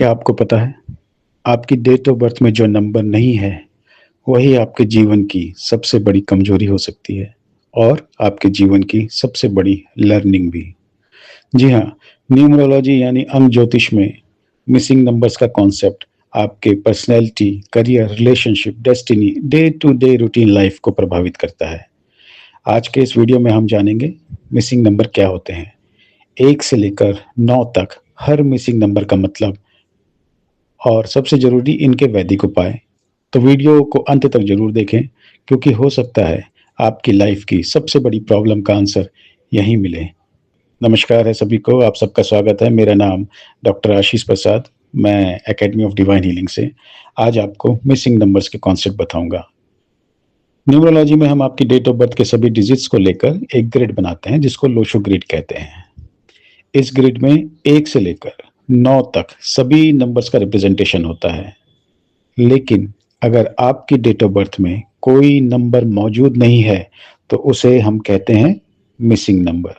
क्या आपको पता है, आपकी डेट ऑफ बर्थ में जो नंबर नहीं है, वही आपके जीवन की सबसे बड़ी कमजोरी हो सकती है और आपके जीवन की सबसे बड़ी लर्निंग भी। जी हाँ, न्यूमरोलॉजी यानी अंक ज्योतिष में मिसिंग नंबर्स का कॉन्सेप्ट आपके personality, career, relationship, destiny, day to day routine life को प्रभावित करता है। आज के इस वीडियो में हम जानेंगे मिसिंग नंबर क्या होते हैं, 1 से लेकर 9 तक हर मिसिंग नंबर का मतलब और सबसे ज़रूरी इनके वैदिक उपाय। तो वीडियो को अंत तक ज़रूर देखें, क्योंकि हो सकता है आपकी लाइफ की सबसे बड़ी प्रॉब्लम का आंसर यहीं मिले। नमस्कार है सभी को, आप सबका स्वागत है। मेरा नाम डॉक्टर आशीष प्रसाद, मैं एकेडमी ऑफ डिवाइन हीलिंग से आज आपको मिसिंग नंबर्स के कॉन्सेप्ट बताऊंगा। न्यूमरोलॉजी में हम आपकी डेट ऑफ बर्थ के सभी डिजिट्स को लेकर एक ग्रिड बनाते हैं, जिसको लोशो ग्रिड कहते हैं। इस ग्रिड में 1 से लेकर 9 तक सभी नंबर्स का रिप्रेजेंटेशन होता है। लेकिन अगर आपकी डेट ऑफ बर्थ में कोई नंबर मौजूद नहीं है, तो उसे हम कहते हैं मिसिंग नंबर।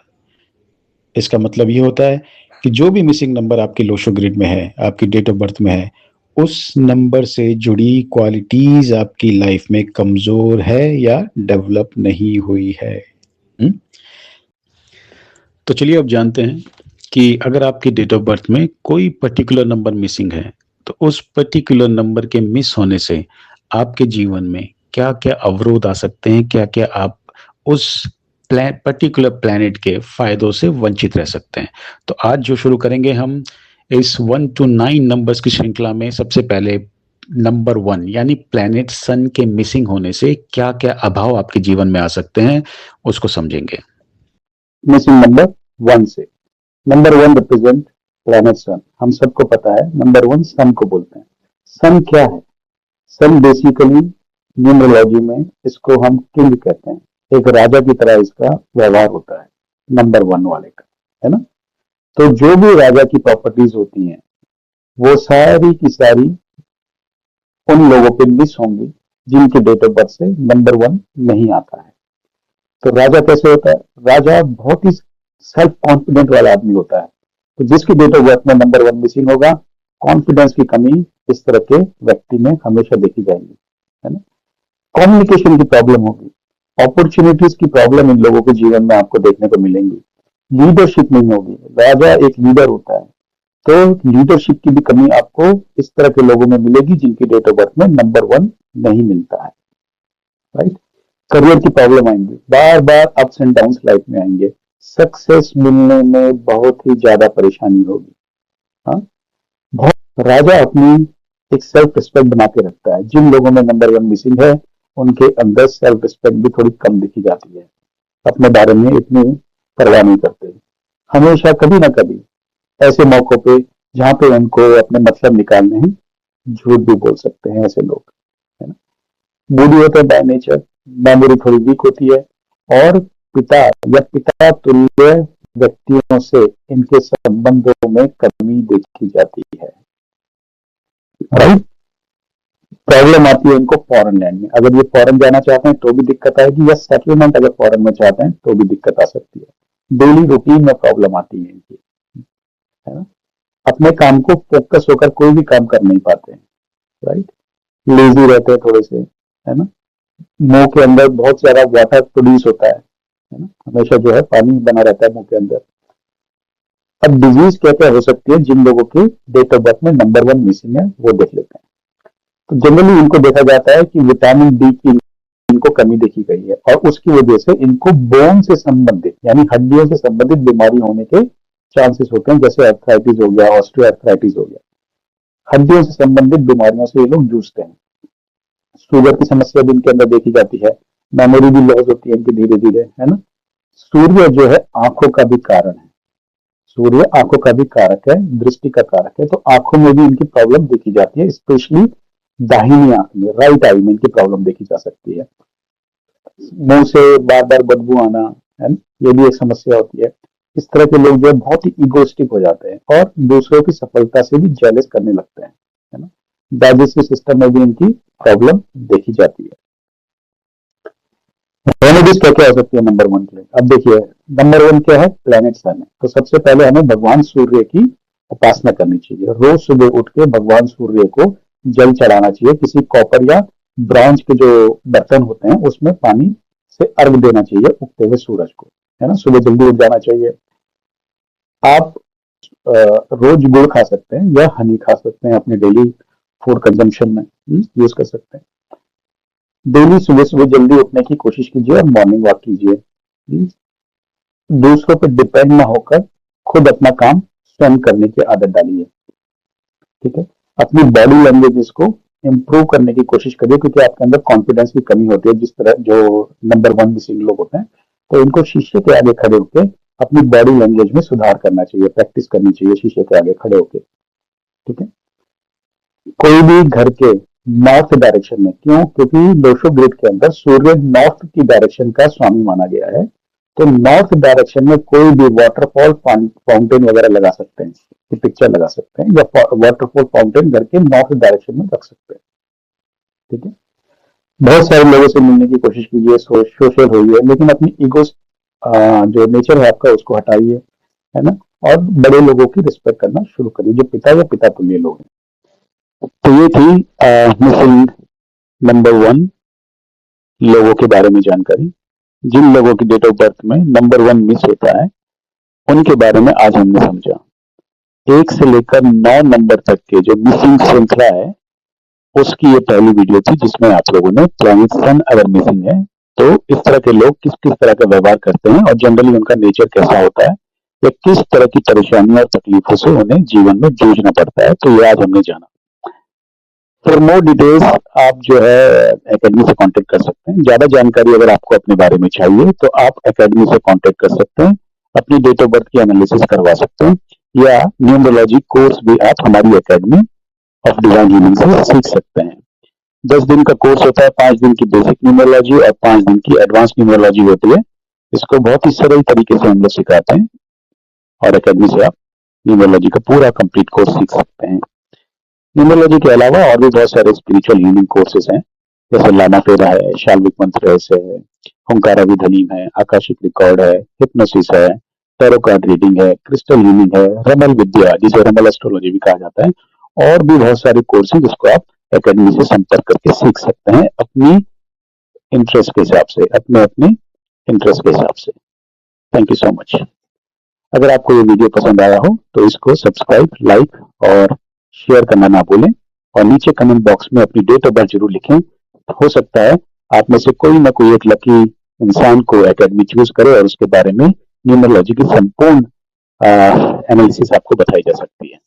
इसका मतलब ये होता है कि जो भी मिसिंग नंबर आपकी लोशो ग्रिड में है, आपकी डेट ऑफ बर्थ में है, उस नंबर से जुड़ी क्वालिटीज आपकी लाइफ में कमजोर है या डेवलप नहीं हुई है। तो चलिए अब जानते हैं कि अगर आपकी डेट ऑफ बर्थ में कोई पर्टिकुलर नंबर मिसिंग है, तो उस पर्टिकुलर नंबर के मिस होने से आपके जीवन में क्या क्या अवरोध आ सकते हैं, क्या क्या आप उस पर्टिकुलर प्लैनेट के फायदों से वंचित रह सकते हैं। तो आज जो शुरू करेंगे हम इस 1 to 9 नंबर्स की श्रृंखला में, सबसे पहले नंबर 1 यानी प्लैनेट सन के मिसिंग होने से क्या क्या अभाव आपके जीवन में आ सकते हैं, उसको समझेंगे। मिसिंग नंबर 1 से नंबर 1 रिप्रेजेंट प्लैनेट सन। हम सबको पता है नंबर 1 सन को बोलते हैं। सन क्या है? सन बेसिकली न्यूमरोलॉजी में इसको हम किंग कहते हैं। एक राजा की तरह इसका व्यवहार होता है नंबर 1 वाले का, है ना। तो जो भी राजा की प्रॉपर्टीज होती हैं वो सारी की सारी उन लोगों पे मिस होंगी जिनके डेट ऑफ बर्थ से नंबर 1 नहीं आता है। तो राजा कैसे होता है? राजा बहुत ही सेल्फ कॉन्फिडेंट वाला आदमी होता है। तो जिसकी डेट ऑफ बर्थ में नंबर 1 मिसिंग होगा, कॉन्फिडेंस की कमी इस तरह के व्यक्ति में हमेशा देखी जाएगी, है ना। कम्युनिकेशन की प्रॉब्लम होगी, अपॉर्चुनिटीज की प्रॉब्लम इन लोगों के जीवन में आपको देखने को मिलेंगी। लीडरशिप नहीं होगी। राजा एक लीडर होता है, तो लीडरशिप की भी कमी आपको इस तरह के लोगों में मिलेगी जिनकी डेट ऑफ बर्थ में नंबर 1 नहीं मिलता है, राइट। करियर की प्रॉब्लम आएंगी, बार बार अप्स एंड डाउन्स लाइफ में आएंगे। सक्सेस मिलने में बहुत ही ज्यादा परेशानी होगी। हाँ, बहुत राजा अपनी एक सेल्फ रिस्पेक्ट बना के रखता है। जिन लोगों में नंबर 1 मिसिंग है, उनके अंदर सेल्फ रिस्पेक्ट भी थोड़ी कम दिखी जाती है। अपने बारे में इतनी परवाह नहीं करते। हमेशा कभी ना कभी ऐसे मौकों पे जहां पे उनको अपने मतलब निकालने हैं, झूठ भी बोल सकते हैं ऐसे लोग, है ना। बूढ़ी होते हैं बाय नेचर, मेमोरी थोड़ी वीक होती है और पिता या पिता तुल्य व्यक्तियों से इनके संबंधों में कमी देखी जाती है, राइट। प्रॉब्लम आती है इनको फॉरेन लैंड में। अगर ये फॉरेन जाना चाहते हैं तो भी दिक्कत आएगी, या सेटलमेंट अगर फॉरेन में चाहते हैं तो भी दिक्कत आ सकती है। डेली रूटीन में प्रॉब्लम आती है इनकी, है ना। अपने काम को फोकस होकर कोई भी काम कर नहीं पाते हैं, राइट। लेजी रहते हैं थोड़े से, है ना। मुंह के अंदर बहुत ज्यादा वाटर प्रोड्यूस होता है ना। हमेशा जो है पानी बना रहता है मुंह के अंदर। अब डिजीज क्या क्या हो सकती है जिन लोगों की डेट ऑफ बर्थ में नंबर 1 मिसिंग है, वो देख लेते हैं। तो जनरली इनको देखा जाता है कि विटामिन डी की इनको कमी देखी गई है, और उसकी वजह से इनको बोन से संबंधित यानी हड्डियों से संबंधित बीमारी होने के चांसेस होते हैं, जैसे आर्थराइटिस हो गया, ऑस्टियो आर्थराइटिस हो गया। हड्डियों से संबंधित बीमारियों से ये लोग जूझते हैं। शुगर की समस्या भी इनके अंदर देखी जाती है। मेमोरी भी लॉस होती है इनकी धीरे धीरे, है ना। सूर्य जो है आंखों का भी कारण है। सूर्य आंखों का भी कारक है, दृष्टि का कारक है। तो आंखों में भी इनकी प्रॉब्लम देखी जाती है, स्पेशली दाहिनी आंख में, राइट आई में इनकी प्रॉब्लम देखी जा सकती है। मुंह से बार बार बदबू आना, है ना, ये भी एक समस्या होती है। इस तरह के लोग जो है बहुत ही इगोइस्टिक हो जाते हैं और दूसरों की सफलता से भी जेलस करने लगते हैं, है ना। डाइजेस्टिव सिस्टम में भी इनकी प्रॉब्लम देखी जाती है। रेमेडीज क्या क्या हो सकती है नंबर 1 के लिए? अब देखिए, नंबर 1 क्या है? प्लैनेट सन है। तो सबसे पहले हमें भगवान सूर्य की उपासना करनी चाहिए। रोज सुबह उठ के भगवान सूर्य को जल चढ़ाना चाहिए। किसी कॉपर या ब्रॉन्ज के जो बर्तन होते हैं उसमें पानी से अर्घ देना चाहिए उगते हुए सूरज को, है ना। सुबह जल्दी उठ जाना चाहिए। आप रोज गुड़ खा सकते हैं या हनी खा सकते हैं, अपने डेली फूड कंजम्पशन में यूज कर सकते हैं। डेली सुबह सुबह जल्दी उठने की कोशिश कीजिए और मॉर्निंग वॉक कीजिए। दूसरों पर डिपेंड ना होकर खुद अपना काम स्वयं करने की आदत डालिए, ठीक है। अपनी बॉडी लैंग्वेज को इम्प्रूव करने की कोशिश करिए, क्योंकि आपके अंदर कॉन्फिडेंस की कमी होती है। जिस तरह जो नंबर 1 मिसिंग लोग होते हैं, तो इनको शीशे के आगे खड़े होकर अपनी बॉडी लैंग्वेज में सुधार करना चाहिए, प्रैक्टिस करनी चाहिए शीशे के आगे खड़े होकर, ठीक है। कोई भी घर के नॉर्थ डायरेक्शन में, क्यों? क्योंकि दोषो ग्रिड के अंदर सूर्य नॉर्थ की डायरेक्शन का स्वामी माना गया है। तो नॉर्थ डायरेक्शन में कोई भी वाटरफॉल, फाउंटेन वगैरह लगा सकते हैं, पिक्चर लगा सकते हैं, या वाटरफॉल, फाउंटेन घर के नॉर्थ डायरेक्शन में रख सकते हैं, ठीक है। बहुत सारे लोगों से मिलने की कोशिश कीजिए, सोशल होइए, लेकिन अपनी ईगो जो नेचर है आपका उसको हटाइए, है ना। और बड़े लोगों की रिस्पेक्ट करना शुरू करिए, जो पिता या पिता तुल्य लोग हैं। तो ये थी मिसिंग नंबर 1 लोगों के बारे में जानकारी। जिन लोगों की डेट ऑफ बर्थ में नंबर 1 मिस होता है, उनके बारे में आज हमने समझा। 1 से लेकर 9 नंबर तक के जो मिसिंग श्रृंखला है, उसकी ये पहली वीडियो थी, जिसमें आप लोगों ने प्लैनेट सन अगर मिसिंग है तो इस तरह के लोग किस किस तरह का व्यवहार करते हैं और जनरली उनका नेचर कैसा होता है, या किस तरह की परेशानियों और तकलीफों से उन्हें जीवन में जूझना पड़ता है। तो ये आज हमने जाना। फॉर मोर डिटेल्स आप जो है एकेडमी से कांटेक्ट कर सकते हैं। ज्यादा जानकारी अगर आपको अपने बारे में चाहिए तो आप एकेडमी से कांटेक्ट कर सकते हैं, अपनी डेट ऑफ बर्थ की एनालिसिस करवा सकते हैं, या न्यूमरोलॉजी कोर्स भी आप हमारी एकेडमी ऑफ डिवाइन हीलिंग से सीख सकते हैं। 10 दिन का कोर्स होता है, 5 दिन की बेसिक न्यूमरोलॉजी और 5 दिन की एडवांस न्यूमरोलॉजी होती है। इसको बहुत ही सरल तरीके से हम लोग सिखाते हैं, और एकेडमी से आप न्यूमरोलॉजी का पूरा कंप्लीट कोर्स सीख सकते हैं। न्यूमरोलॉजी के अलावा और भी बहुत सारे स्पिरिचुअल हीलिंग कोर्सेज हैं, जैसे लामा फेरा है, शाल्विक मंत्र है, ओंकारा विधलीम है, आकाशिक रिकॉर्ड है, हिप्नोसिस है, टैरो कार्ड रीडिंग है, क्रिस्टल हीलिंग है, रमल विद्या जिसे रमल एस्ट्रोलॉजी भी कहा जाता है, और भी बहुत सारे कोर्सेज जिसको आप एकेडमी से संपर्क करके सीख सकते हैं अपनी इंटरेस्ट के हिसाब से, अपने इंटरेस्ट के हिसाब से। Thank you so much. अगर आपको ये वीडियो पसंद आया हो तो इसको सब्सक्राइब, लाइक और शेयर करना ना भूलें, और नीचे कमेंट बॉक्स में अपनी डेट ऑफ बर्थ जरूर लिखें। हो सकता है आप में से कोई ना कोई एक लकी इंसान को एकेडमी चूज करे और उसके बारे में न्यूमरोलॉजी की संपूर्ण एनालिसिस आपको बताई जा सकती है।